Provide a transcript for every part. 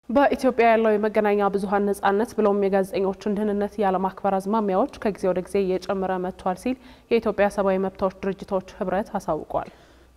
በኢትዮጵያ ያለው የመገናኛ ብዙሃን ነጻነት ብሎም የጋዜጠኞችን ደህንነት ያለማክበር አዝማሚያዎች ከጊዜ ወደ ጊዜ እየጨመረ መጥቷል ሲል የኢትዮጵያ ሰብአዊ መብቶች ድርጅቶች ህብረት አሳውቋል።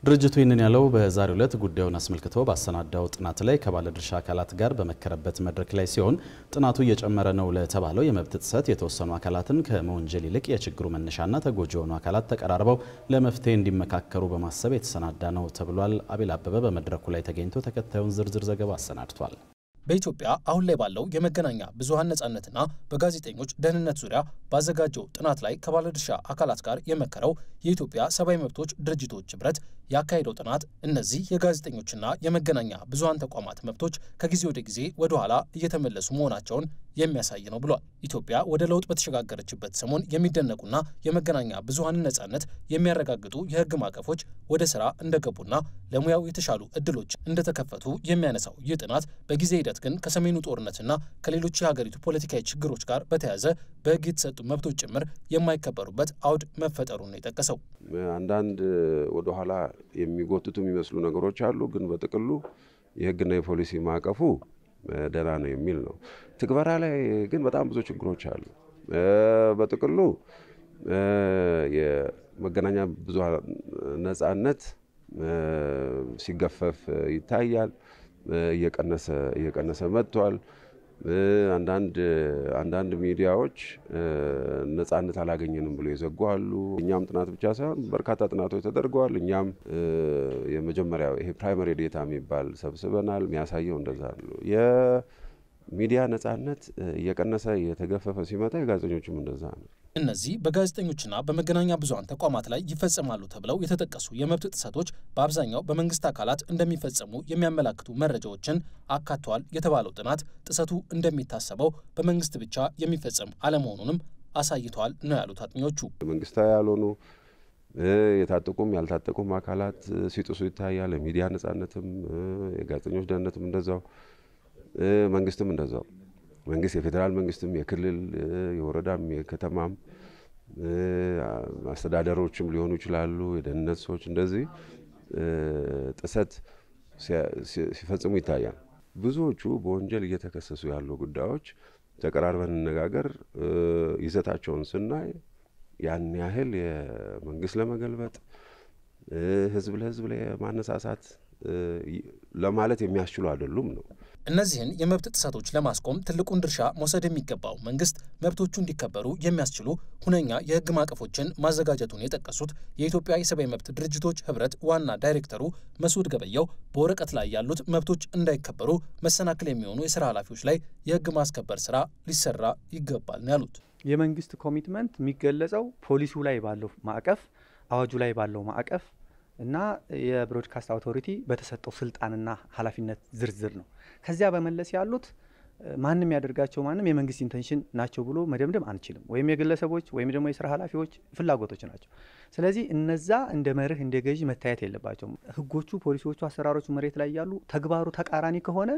ድርጅቱ ይህንን ያለው በዛሬው ዕለት ጉዳዩን አስመልክቶ ባሰናዳው ጥናት ላይ ከባለድርሻ አካላት ጋር በመከረበት መድረክ ላይ ሲሆን ጥናቱ እየጨመረ ነው ለተባለው የመብት ጥሰት የተወሰኑ አካላትን ከመወንጀል ይልቅ የችግሩ መነሻና ተጎጂ የሆኑ አካላት ተቀራርበው ለመፍትሄ እንዲመካከሩ በማሰብ የተሰናዳ ነው ተብሏል። አቤል አበበ በመድረኩ ላይ ተገኝቶ ተከታዩን ዝርዝር ዘገባ አሰናድቷል። በኢትዮጵያ አሁን ላይ ባለው የመገናኛ ብዙሃን ነጻነትና በጋዜጠኞች ደህንነት ዙሪያ ባዘጋጀው ጥናት ላይ ከባለድርሻ አካላት ጋር የመከረው የኢትዮጵያ ሰብአዊ መብቶች ድርጅቶች ህብረት ያካሄደው ጥናት እነዚህ የጋዜጠኞችና የመገናኛ ብዙሃን ተቋማት መብቶች ከጊዜ ወደ ጊዜ ወደ ኋላ እየተመለሱ መሆናቸውን የሚያሳይ ነው ብሏል። ኢትዮጵያ ወደ ለውጥ በተሸጋገረችበት ሰሞን የሚደነቁና የመገናኛ ብዙሃን ነጻነት የሚያረጋግጡ የህግ ማዕቀፎች ወደ ስራ እንደገቡና ለሙያው የተሻሉ እድሎች እንደተከፈቱ የሚያነሳው ይህ ጥናት በጊዜ ሂደት ግን ከሰሜኑ ጦርነትና ከሌሎች የሀገሪቱ ፖለቲካዊ ችግሮች ጋር በተያያዘ በህግ የተሰጡ መብቶች ጭምር የማይከበሩበት አውድ መፈጠሩን ነው የጠቀሰው። አንዳንድ ወደ ኋላ የሚጎትቱ የሚመስሉ ነገሮች አሉ፣ ግን በጥቅሉ የህግና የፖሊሲ ማዕቀፉ ደህና ነው የሚል ነው። ትግበራ ላይ ግን በጣም ብዙ ችግሮች አሉ። በጥቅሉ የመገናኛ ብዙሃን ነጻነት ሲገፈፍ ይታያል። እየቀነሰ መጥቷል። አንዳንድ ሚዲያዎች ነጻነት አላገኘንም ብሎ ይዘጓሉ። እኛም ጥናት ብቻ ሳይሆን በርካታ ጥናቶች ተደርገዋል። እኛም የመጀመሪያው ይሄ ፕራይመሪ ዴታ የሚባል ሰብስበናል። የሚያሳየው እንደዛ ነው። የሚዲያ ነጻነት እየቀነሰ እየተገፈፈ ሲመጣ የጋዜጠኞችም እንደዛ ነው። እነዚህ በጋዜጠኞችና በመገናኛ ብዙሃን ተቋማት ላይ ይፈጸማሉ ተብለው የተጠቀሱ የመብት ጥሰቶች በአብዛኛው በመንግስት አካላት እንደሚፈጸሙ የሚያመላክቱ መረጃዎችን አካቷል የተባለው ጥናት ጥሰቱ እንደሚታሰበው በመንግስት ብቻ የሚፈጸም አለመሆኑንም አሳይቷል ነው ያሉት አጥኚዎቹ። መንግስታዊ ያልሆኑ የታጠቁም ያልታጠቁም አካላት ሲጥሱ ይታያል። የሚዲያ ነጻነትም የጋዜጠኞች ደህንነትም እንደዛው፣ መንግስትም እንደዛው። መንግስት የፌደራል መንግስትም የክልል የወረዳም የከተማም አስተዳደሮችም ሊሆኑ ይችላሉ። የደህንነት ሰዎች እንደዚህ ጥሰት ሲፈጽሙ ይታያል። ብዙዎቹ በወንጀል እየተከሰሱ ያሉ ጉዳዮች ተቀራርበን እንነጋገር ይዘታቸውን ስናይ ያን ያህል የመንግስት ለመገልበጥ ህዝብ ለህዝብ ላይ ማነሳሳት ለማለት የሚያስችሉ አይደሉም ነው። እነዚህን የመብት ጥሰቶች ለማስቆም ትልቁን ድርሻ መውሰድ የሚገባው መንግስት መብቶቹ እንዲከበሩ የሚያስችሉ ሁነኛ የህግ ማዕቀፎችን ማዘጋጀቱን የጠቀሱት የኢትዮጵያ የሰብአዊ መብት ድርጅቶች ህብረት ዋና ዳይሬክተሩ መስዑድ ገበየው በወረቀት ላይ ያሉት መብቶች እንዳይከበሩ መሰናክል የሚሆኑ የስራ ኃላፊዎች ላይ የህግ ማስከበር ስራ ሊሰራ ይገባል ነው ያሉት። የመንግስት ኮሚትመንት የሚገለጸው ፖሊሱ ላይ ባለው ማዕቀፍ፣ አዋጁ ላይ ባለው ማዕቀፍ እና የብሮድካስት አውቶሪቲ በተሰጠው ስልጣንና ኃላፊነት ዝርዝር ነው። ከዚያ በመለስ ያሉት ማንም ያደርጋቸው ማንም የመንግስት ኢንቴንሽን ናቸው ብሎ መደምደም አንችልም። ወይም የግለሰቦች ወይም ደግሞ የስራ ኃላፊዎች ፍላጎቶች ናቸው። ስለዚህ እነዛ እንደ መርህ እንደ ገዢ መታየት የለባቸውም። ህጎቹ፣ ፖሊሲዎቹ፣ አሰራሮቹ መሬት ላይ ያሉ ተግባሩ ተቃራኒ ከሆነ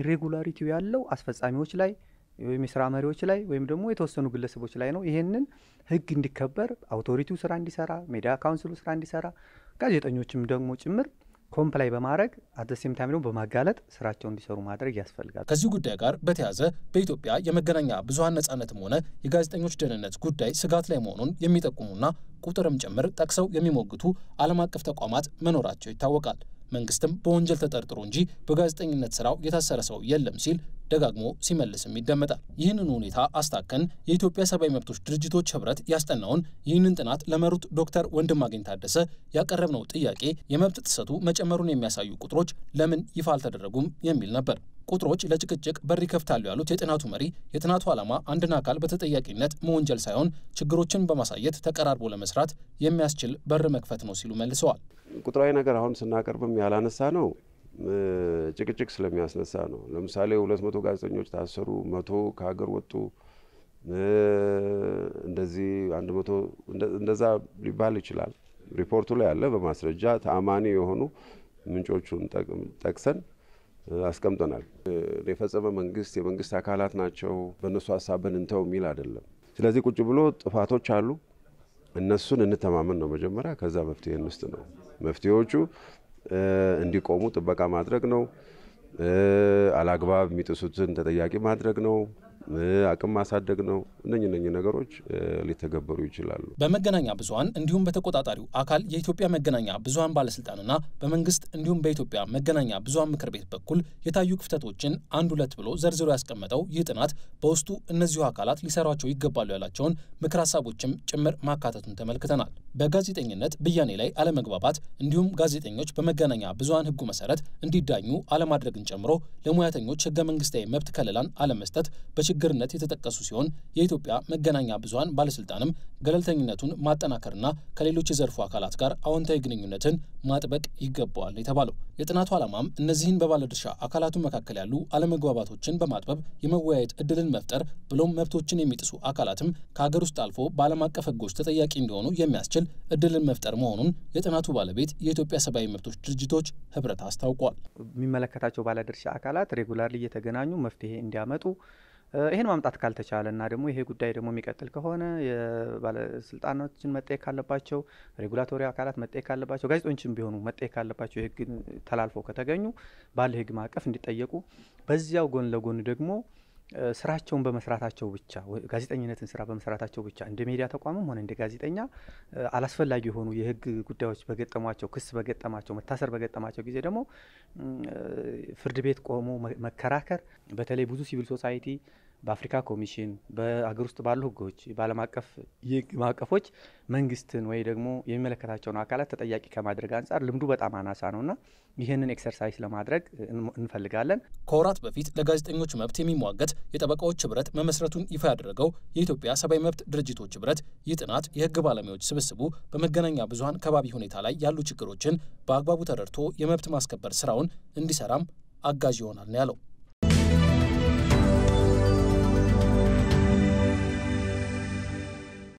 ኢሬጉላሪቲው ያለው አስፈጻሚዎች ላይ ወይም የስራ መሪዎች ላይ ወይም ደግሞ የተወሰኑ ግለሰቦች ላይ ነው። ይሄንን ህግ እንዲከበር አውቶሪቲው ስራ እንዲሰራ፣ ሚዲያ ካውንስሉ ስራ እንዲሰራ፣ ጋዜጠኞችም ደግሞ ጭምር ኮምፕላይ በማድረግ አደሴም ታይም ደግሞ በማጋለጥ ስራቸውን እንዲሰሩ ማድረግ ያስፈልጋል። ከዚህ ጉዳይ ጋር በተያያዘ በኢትዮጵያ የመገናኛ ብዙሃን ነጻነትም ሆነ የጋዜጠኞች ደህንነት ጉዳይ ስጋት ላይ መሆኑን የሚጠቁሙና ቁጥርም ጭምር ጠቅሰው የሚሞግቱ ዓለም አቀፍ ተቋማት መኖራቸው ይታወቃል። መንግስትም በወንጀል ተጠርጥሮ እንጂ በጋዜጠኝነት ስራው የታሰረ ሰው የለም ሲል ደጋግሞ ሲመልስም ይደመጣል። ይህንን ሁኔታ አስታከን የኢትዮጵያ ሰብአዊ መብቶች ድርጅቶች ህብረት ያስጠናውን ይህንን ጥናት ለመሩት ዶክተር ወንድማገኝ ታደሰ ያቀረብነው ጥያቄ የመብት ጥሰቱ መጨመሩን የሚያሳዩ ቁጥሮች ለምን ይፋ አልተደረጉም የሚል ነበር። ቁጥሮች ለጭቅጭቅ በር ይከፍታሉ ያሉት የጥናቱ መሪ የጥናቱ ዓላማ አንድን አካል በተጠያቂነት መወንጀል ሳይሆን ችግሮችን በማሳየት ተቀራርቦ ለመስራት የሚያስችል በር መክፈት ነው ሲሉ መልሰዋል። ቁጥራዊ ነገር አሁን ስናቀርብም ያላነሳ ነው ጭቅጭቅ ስለሚያስነሳ ነው። ለምሳሌ 200 ጋዜጠኞች ታሰሩ፣ 100 ከሀገር ወጡ፣ እንደዚህ 100 እንደዛ ሊባል ይችላል። ሪፖርቱ ላይ ያለ በማስረጃ ተአማኒ የሆኑ ምንጮቹን ጠቅሰን አስቀምጠናል። የፈጸመ መንግስት የመንግስት አካላት ናቸው በእነሱ ሀሳብን እንተው የሚል አይደለም። ስለዚህ ቁጭ ብሎ ጥፋቶች አሉ፣ እነሱን እንተማመን ነው መጀመሪያ። ከዛ መፍትሄ እንስጥ ነው። መፍትሄዎቹ እንዲቆሙ ጥበቃ ማድረግ ነው። አላግባብ የሚጥሱትን ተጠያቂ ማድረግ ነው፣ አቅም ማሳደግ ነው። እነኚህ ነገሮች ሊተገበሩ ይችላሉ። በመገናኛ ብዙሃን እንዲሁም በተቆጣጣሪው አካል የኢትዮጵያ መገናኛ ብዙሃን ባለስልጣንና በመንግስት እንዲሁም በኢትዮጵያ መገናኛ ብዙሃን ምክር ቤት በኩል የታዩ ክፍተቶችን አንድ ሁለት ብሎ ዘርዝሮ ያስቀመጠው ይህ ጥናት በውስጡ እነዚሁ አካላት ሊሰሯቸው ይገባሉ ያላቸውን ምክር ሀሳቦችም ጭምር ማካተቱን ተመልክተናል። በጋዜጠኝነት ብያኔ ላይ አለመግባባት እንዲሁም ጋዜጠኞች በመገናኛ ብዙሃን ሕጉ መሰረት እንዲዳኙ አለማድረግን ጨምሮ ለሙያተኞች ህገ መንግስታዊ መብት ከለላን አለመስጠት በችግርነት የተጠቀሱ ሲሆን የኢትዮጵያ መገናኛ ብዙሃን ባለስልጣንም ገለልተኝነቱን ማጠናከርና ከሌሎች የዘርፉ አካላት ጋር አዎንታዊ ግንኙነትን ማጥበቅ ይገባዋል የተባለው የጥናቱ ዓላማም እነዚህን በባለድርሻ አካላቱ መካከል ያሉ አለመግባባቶችን በማጥበብ የመወያየት እድልን መፍጠር ብሎም መብቶችን የሚጥሱ አካላትም ከሀገር ውስጥ አልፎ በዓለም አቀፍ ህጎች ተጠያቂ እንዲሆኑ የሚያስችል እድልን መፍጠር መሆኑን የጥናቱ ባለቤት የኢትዮጵያ ሰብአዊ መብቶች ድርጅቶች ህብረት አስታውቋል። የሚመለከታቸው ባለድርሻ አካላት ሬጉላርሊ እየተገናኙ መፍትሄ እንዲያመጡ ይሄን ማምጣት ካልተቻለና ደግሞ ይሄ ጉዳይ ደግሞ የሚቀጥል ከሆነ የባለስልጣኖችን መጠየቅ ካለባቸው፣ ሬጉላቶሪ አካላት መጠየቅ ካለባቸው፣ ጋዜጠኞችም ቢሆኑ መጠየቅ ካለባቸው የህግ ተላልፈው ከተገኙ ባለ ህግ ማዕቀፍ እንዲጠየቁ፣ በዚያው ጎን ለጎን ደግሞ ስራቸውን በመስራታቸው ብቻ ጋዜጠኝነትን ስራ በመስራታቸው ብቻ እንደ ሚዲያ ተቋምም ሆነ እንደ ጋዜጠኛ አላስፈላጊ የሆኑ የህግ ጉዳዮች በገጠሟቸው፣ ክስ በገጠማቸው፣ መታሰር በገጠማቸው ጊዜ ደግሞ ፍርድ ቤት ቆሞ መከራከር፣ በተለይ ብዙ ሲቪል ሶሳይቲ በአፍሪካ ኮሚሽን በአገር ውስጥ ባሉ ህጎች በዓለም አቀፍ የህግ ማዕቀፎች መንግስትን ወይ ደግሞ የሚመለከታቸውን አካላት ተጠያቂ ከማድረግ አንጻር ልምዱ በጣም አናሳ ነውና ይህንን ኤክሰርሳይዝ ለማድረግ እንፈልጋለን። ከወራት በፊት ለጋዜጠኞች መብት የሚሟገት የጠበቃዎች ህብረት መመስረቱን ይፋ ያደረገው የኢትዮጵያ ሰብአዊ መብት ድርጅቶች ህብረት ይህ ጥናት የህግ ባለሙያዎች ስብስቡ በመገናኛ ብዙሃን ከባቢ ሁኔታ ላይ ያሉ ችግሮችን በአግባቡ ተረድቶ የመብት ማስከበር ስራውን እንዲሰራም አጋዥ ይሆናል ነው ያለው።